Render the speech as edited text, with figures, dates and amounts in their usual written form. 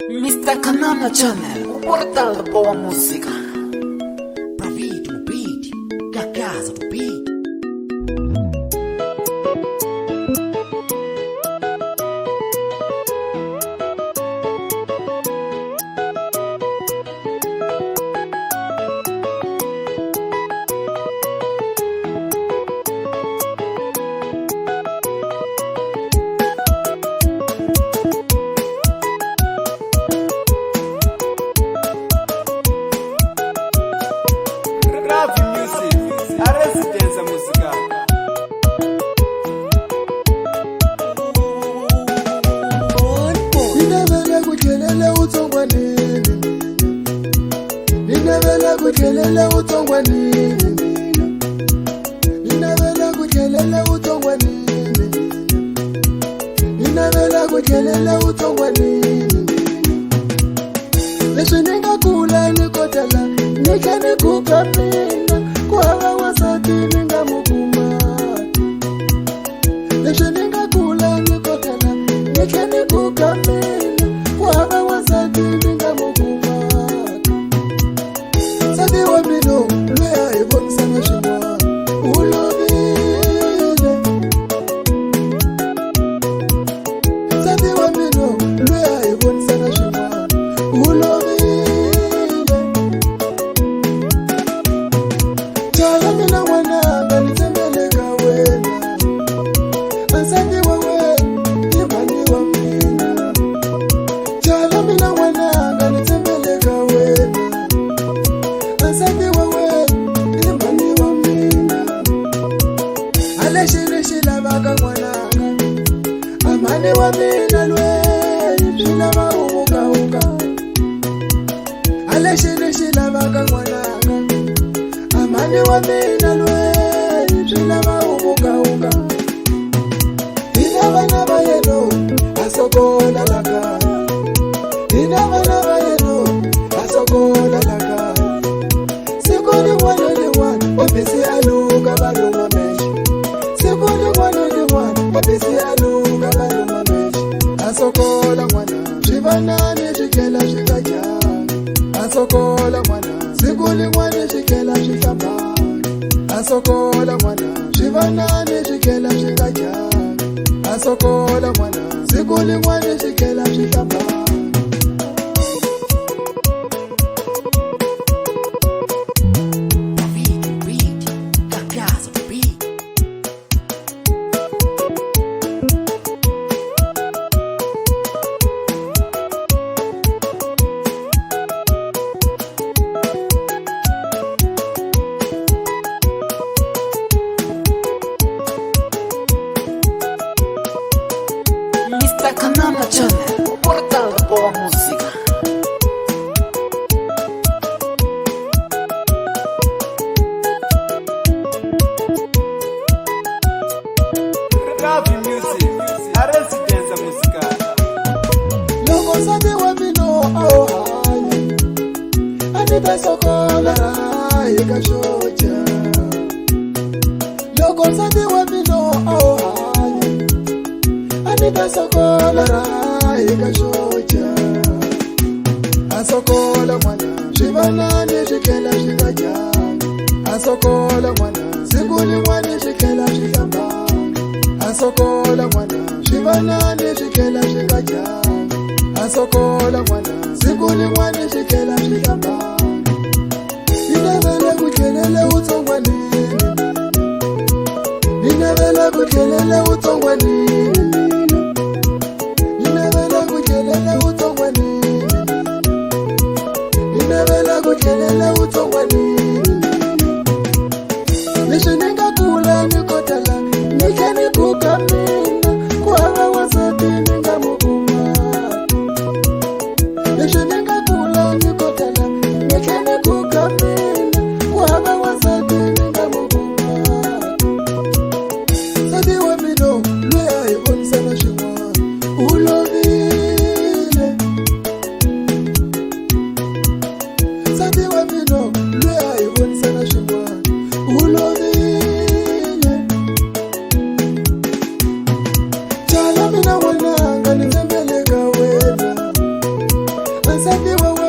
Mr. Kanana Channel, o portal da boa música. Pra vídeo no beat, da casa do beat. Grave Music, a residência musical. Ninavela kuthelela uThongwanini, ninavela kuthelela uThongwanini, ninavela kuthelela uThongwanini, ninavela kuthelela uThongwanini. Leswi ni nga kula ni kotela ni tlhe ni kuka mina ku hava wasati ni nga mu kuma. Leswi ni nga kula ni kotela ni tlhe ni kuka mina ku hava wasati ni nga mu kuma. Nsati wa mina loyi a hi vonisana swin'wana u lovile. Nsati wa mina loyi a hi vonisana swin'wana u lovile. Chala mina n'wananga ni tshembele ka wena, ansati wa wena i mhani wa mina. Chala mina n'wananga ni tshembele ka wena, ansati wa wena i mhani wa mina. A lexi ni xi lavaka n'wananga, a mhani wa mina lweyi swi lava u hukahukha. A lexi ni xi lavaka n'wananga, mhani wa mina lweyi swi lava u hukahukha. Hina vana va yena a sokola la kaya, hina vana va yena a sokola la kaya. Siku rin'wana rin'wana o bisi a luka va luma mexe, siku rin'wana rin'wana o bisi a luka va luma mexe. A sokola n'wana swivanani swi tlhela swi nga janga, a sokola n'wana siku rin'wana swi tlhela swi hlambana. A sokola n'wana swivanani swi tlhela swi nga janga, a sokola n'wana siku rin'wana swi tlhela swi hlambana. Pra vídeo no beat, da casa do beat. Mr. Kanana Channel, o portal da boa música. Grave Music, a residência musical. Loko nsati wa mina a wu hanya, a ni ta sokola rahi ka xoja. Loko nsati wa mina a wu hanya, a ni ta sokola rahi ka xoja. A sokola n'wana swivanani swi tlhela swi nga janga, a sokola n'wana siku rin'wana swi tlhela swi hlambana. A sokola n'wana swivanani swi tlhela swi nga janga, a sokola n'wana siku rin'wana swi tlhela swi hlambana. Ni navela ku tlhelela uThongwanini, ni navela ku tlhelela uThongwanini, ni navela ku tlhelela uThongwanini, ni navela ku tlhelela uThongwanini. Leswi ni nga kula ni kotela ni tlhe ni kuka mina ku hava wasati ni nga mu kuma. Leswi ni nga kula ni kotela ni tlhe ni kuka mina ku hava wasati ni nga mu kuma. Nsati wa mina loyi a hi vonisana swin'wana u lovile. Nsati wa mina loyi a hi vonisana swin'wana u lovile. Chala mina n'wananga ni tshembele ka wena, asante wewe